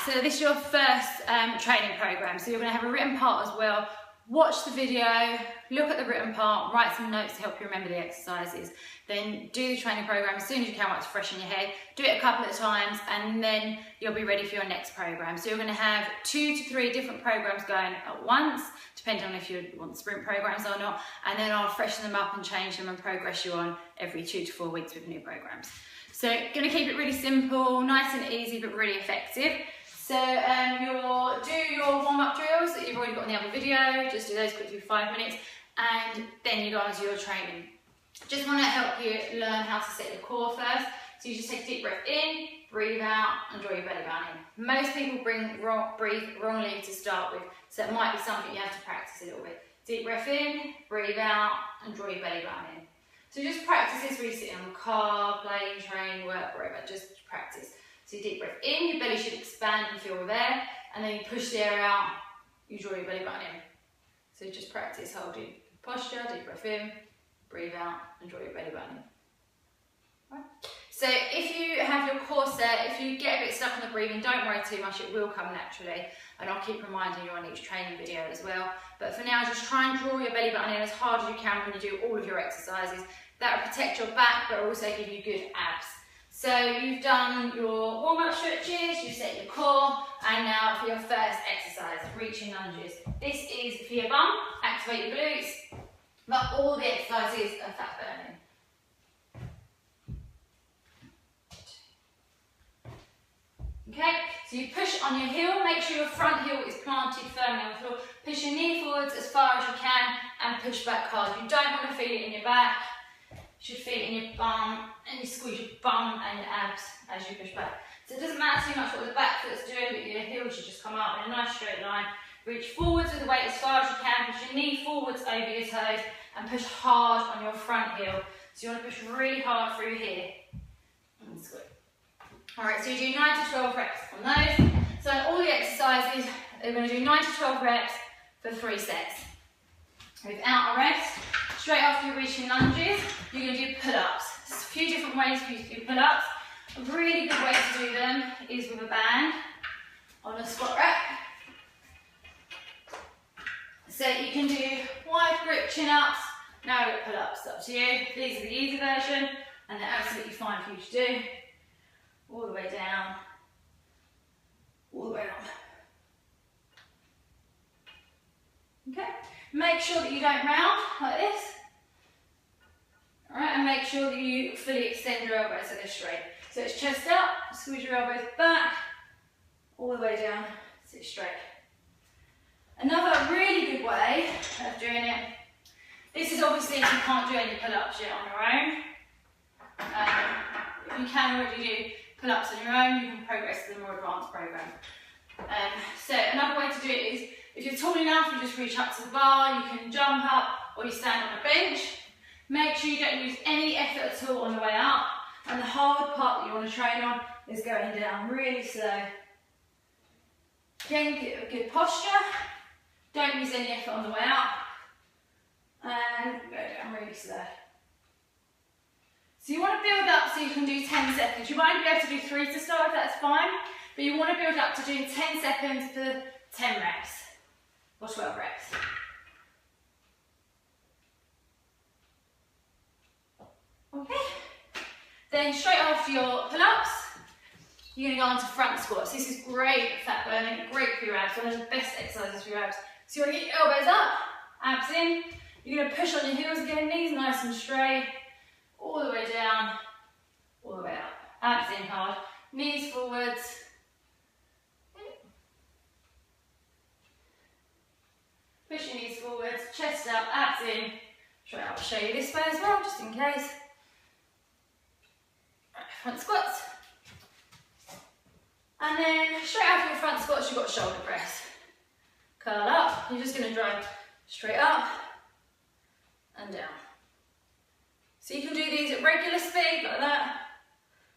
so this is your first training program, so you're going to have a written part as well. Watch the video, look at the written part, write some notes to help you remember the exercises, then do the training program as soon as you can while it's fresh in your head. Do it a couple of times and then you'll be ready for your next program. So you're going to have 2 to 3 different programs going at once, depending on if you want sprint programs or not, and then I'll freshen them up and change them and progress you on every 2 to 4 weeks with new programs. So going to keep it really simple, nice and easy, but really effective. So you'll do your warm-up drills that you've already got in the other video, just do those quickly for 5 minutes, and then you go on to your training. Just want to help you learn how to set your core first. So you just take a deep breath in, breathe out, and draw your belly button in. Most people breathe wrongly to start with, so it might be something you have to practice a little bit. Deep breath in, breathe out, and draw your belly button in. So just practice this when you're sitting on the car, plane, train, work, wherever, just practice. So you deep breath in, your belly should expand and fill with air, and then you push the air out, you draw your belly button in. So just practice holding posture, deep breath in, breathe out, and draw your belly button in. Right. So if you have your core set, if you get a bit stuck on the breathing, don't worry too much, it will come naturally, and I'll keep reminding you on each training video as well. But for now, just try and draw your belly button in as hard as you can when you do all of your exercises. That will protect your back, but also give you good abs. So you've done your warm-up stretches, you've set your core, and now for your first exercise, reaching lunges. This is for your bum, activate your glutes, but all the exercises are fat burning. Okay, so you push on your heel, make sure your front heel is planted firmly on the floor. Push your knee forwards as far as you can and push back hard. You don't want to feel it in your back. You should feel it in your bum, and you squeeze your bum and your abs as you push back. So it doesn't matter too much what the back foot's doing, but your heel should just come up in a nice straight line. Reach forwards with the weight as far as you can, push your knee forwards over your toes, and push hard on your front heel. So you want to push really hard through here. And squeeze. Alright, so you do 9 to 12 reps on those. So on all the exercises, we're going to do 9 to 12 reps for 3 sets. Without a rest. Straight after you're reaching lunges, you're going to do pull-ups. There's a few different ways for you to do pull-ups. A really good way to do them is with a band on a squat rack. So you can do wide grip chin-ups, narrow grip pull-ups, up to you. These are the easy version, and they're absolutely fine for you to do. All the way down, all the way up. Okay, make sure that you don't round like this. Alright, and make sure that you fully extend your elbows so they're straight. So it's chest up, squeeze your elbows back, all the way down, sit straight. Another really good way of doing it, this is obviously if you can't do any pull-ups yet on your own. If you can already do pull-ups on your own, you can progress to the more advanced program. So another way to do it is, if you're tall enough, you just reach up to the bar, you can jump up, or you stand on a bench. Make sure you don't use any effort at all on the way up, and the hard part that you want to train on is going down really slow. Again, get a good posture, don't use any effort on the way up, and go down really slow. So you want to build up so you can do 10 seconds. You might be able to do 3 to start, if that's fine, but you want to build up to doing 10 seconds for 10 reps, or 12 reps. Okay, then straight after your pull-ups, you're going to go on to front squats. This is great fat burning, great for your abs, one of the best exercises for your abs. So you want to get your elbows up, abs in, you're going to push on your heels again, knees nice and straight, all the way down, all the way up. Abs in hard, knees forwards. Push your knees forwards, chest up, abs in. Straight up, I'll show you this way as well, just in case. Front squats. And then straight after your front squats, you've got shoulder press. Curl up, you're just going to drive straight up and down. So you can do these at regular speed like that,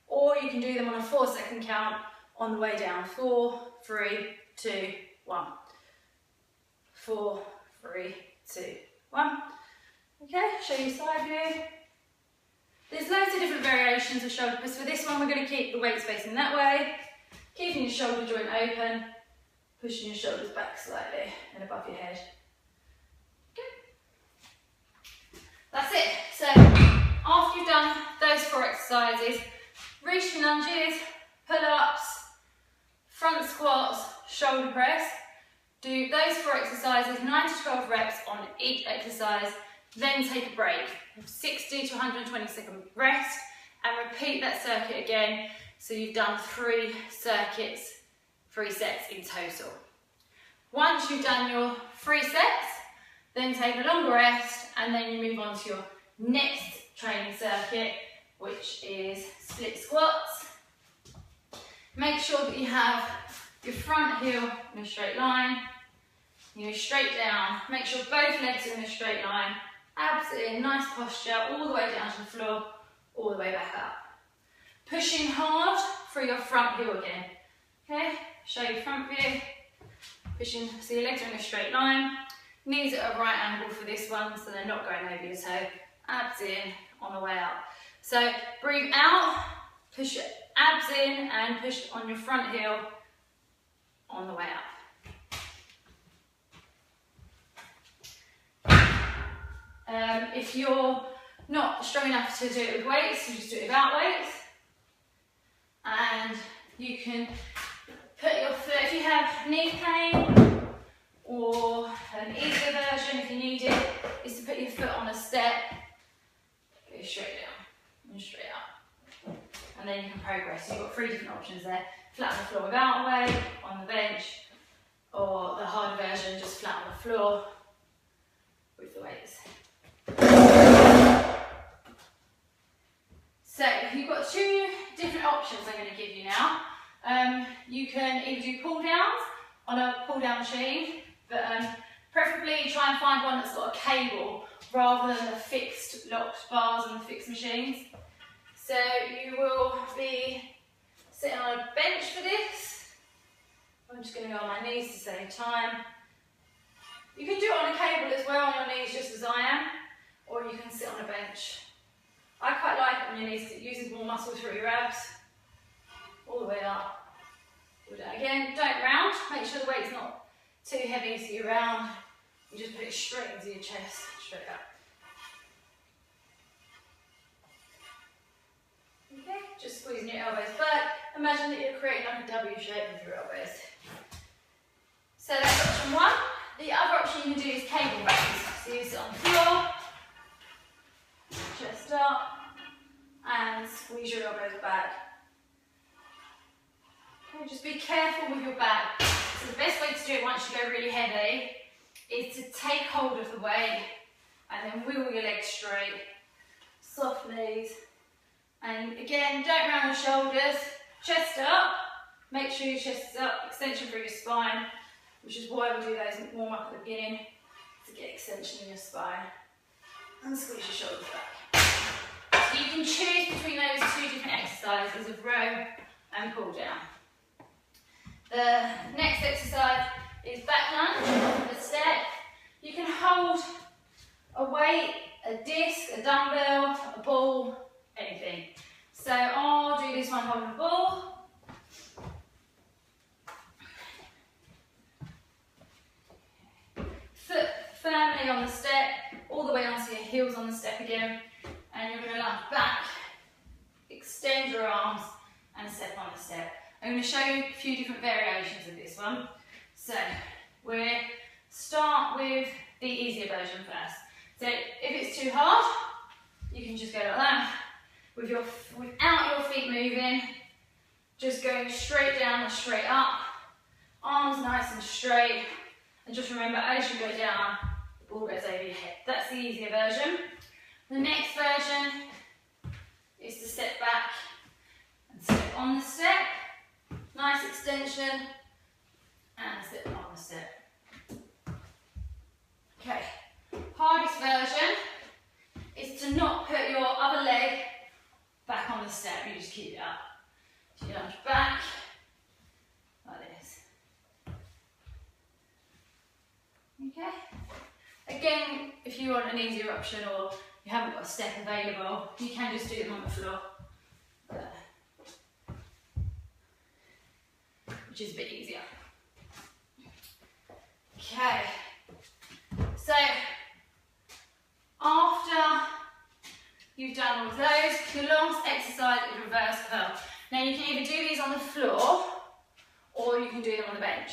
or you can do them on a 4-second count on the way down. 4, 3, 2, 1. 4, 3, 2, 1. Okay, show you side view. There's loads of different variations of shoulder press. For this one, we're going to keep the weights facing that way. keeping your shoulder joint open, pushing your shoulders back slightly and above your head. Good. That's it. So after you've done those 4 exercises, reaching lunges, pull-ups, front squats, shoulder press, do those 4 exercises, 9 to 12 reps on each exercise, then take a break, 60 to 120 second rest, and repeat that circuit again. So you've done 3 circuits, 3 sets in total. Once you've done your 3 sets, then take a longer rest, and then you move on to your next training circuit, which is split squats. Make sure that you have your front heel in a straight line, you move straight down, make sure both legs are in a straight line, abs in, nice posture, all the way down to the floor, all the way back up. Pushing hard through your front heel again. Okay, show your front view, pushing, so your legs are in a straight line, knees at a right angle for this one, so they're not going over your toe, abs in, on the way up. So breathe out, push your abs in and push on your front heel on the way up. If you're not strong enough to do it with weights, you just do it without weights. And you can put your foot, if you have knee pain, or an easier version if you need it, is to put your foot on a step, go straight down and straight up. And then you can progress. So you've got 3 different options there. Flat on the floor without a weight, on the bench, or the harder version, just flat on the floor with the weights. So you've got 2 different options I'm going to give you now. You can either do pull downs on a pull down machine, but preferably try and find one that's got a cable rather than the fixed locked bars on the fixed machines. So you will be sitting on a bench for this. I'm just going to go on my knees to save time. You can do it on a cable as well on your knees, just as I am, or you can sit on a bench. I quite like it on your knees because it uses more muscle through your abs. All the way up. Do that again. Don't round. Make sure the weight's not too heavy so you round. You just put it straight into your chest, straight up. Okay, just squeezing your elbows back. Imagine that you're creating like a W shape with your elbows. So that's option 1. The other option you can do is cable raises. So you sit on the floor, chest up, and squeeze your elbows back. Okay, just be careful with your back. So the best way to do it once you go really heavy is to take hold of the weight and then wiggle your legs straight, soft knees, and again, don't round the shoulders, chest up, make sure your chest is up, extension through your spine, which is why we do those warm up at the beginning, to get extension in your spine, and squeeze your shoulders back. So you can choose between those 2 different exercises of row and pull down. The next exercise is back lunge on the step. You can hold a weight, a disc, a dumbbell, a ball, anything. So I'll do this one holding a ball. Foot firmly on the step, all the way onto your heels on the step again. And you're going to lunge back, extend your arms, and step on the step. I'm going to show you a few different variations of this one. So we'll start with the easier version first. So if it's too hard, you can just go like that. Without your feet moving, just going straight down and straight up. Arms nice and straight. And just remember, as you go down, the ball goes over your head. That's the easier version. The next version is to step back and step on the step. Nice extension, and step on the step. Okay, hardest version is to not put your other leg back on the step, you just keep it up. So you lunge back, like this. Okay, again, if you want an easier option or you haven't got a step available, you can just do them on the floor. which is a bit easier. Okay, so after you've done all of those, your last exercise is reverse curl. Now you can either do these on the floor or you can do them on the bench.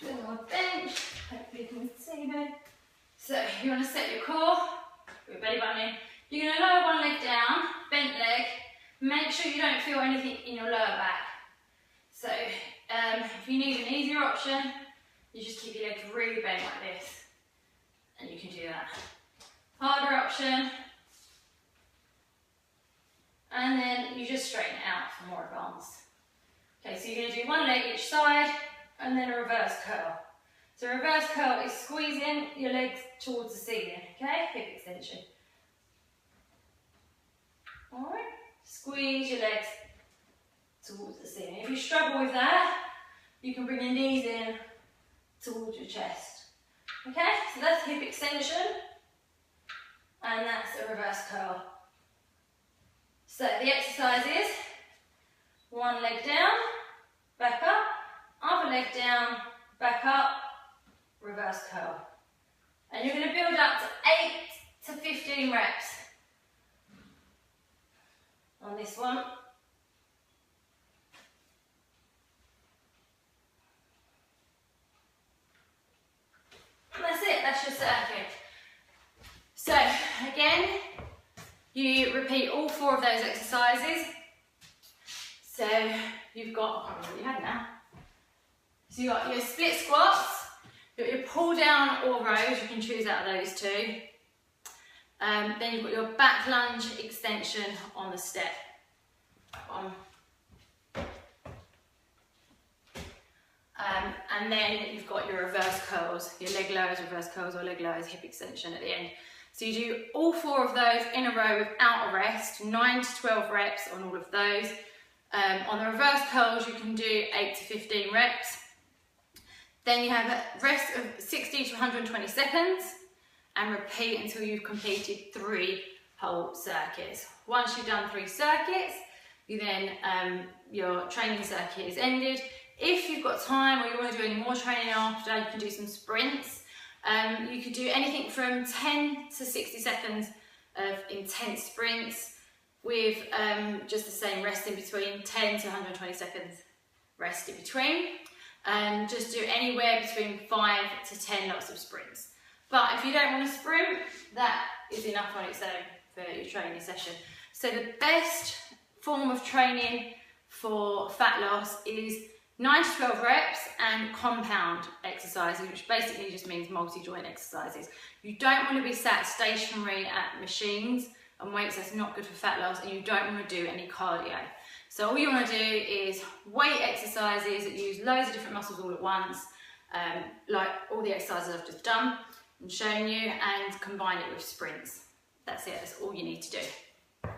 Do them on the bench, hopefully you can see me. So you want to set your core, your belly button in. You're going to lower one leg down, bent leg. Make sure you don't feel anything in your lower back. So if you need an easier option, you just keep your legs really bent like this. And you can do that. Harder option. And then you just straighten it out for more advanced. Okay, so you're going to do one leg each side and then a reverse curl. So reverse curl is squeezing your legs towards the ceiling, okay? Hip extension. Alright, squeeze your legs towards the ceiling. If you struggle with that, you can bring your knees in towards your chest. Okay, so that's hip extension, and that's a reverse curl. So the exercise is one leg down, back up, other leg down, back up, reverse curl. And you're going to build up to 8 to 15 reps on this one. And that's it, that's your circuit. So again, you repeat all 4 of those exercises. So you've got, I can't remember what you had now. So you've got your split squats, you've got your pull down or rows, you can choose out of those 2. Then you've got your back lunge extension on the step. And then you've got your reverse curls, your leg lowers, reverse curls, or leg lowers, hip extension at the end. So you do all 4 of those in a row without a rest, 9 to 12 reps on all of those. On the reverse curls, you can do 8 to 15 reps. Then you have a rest of 60 to 120 seconds and repeat until you've completed 3 whole circuits. Once you've done 3 circuits, you then, your training circuit is ended. If you've got time or you want to do any more training after, you can do some sprints. You could do anything from 10 to 60 seconds of intense sprints with just the same rest in between, 10 to 120 seconds rest in between. And just do anywhere between 5 to 10 lots of sprints. But if you don't want to sprint, that is enough on its own for your training session. So the best form of training for fat loss is 9 to 12 reps and compound exercises, which basically just means multi-joint exercises. You don't want to be sat stationary at machines and weights, that's not good for fat loss, and you don't want to do any cardio. So all you want to do is weight exercises that use loads of different muscles all at once, like all the exercises I've just done and shown you, and combine it with sprints. That's it, that's all you need to do.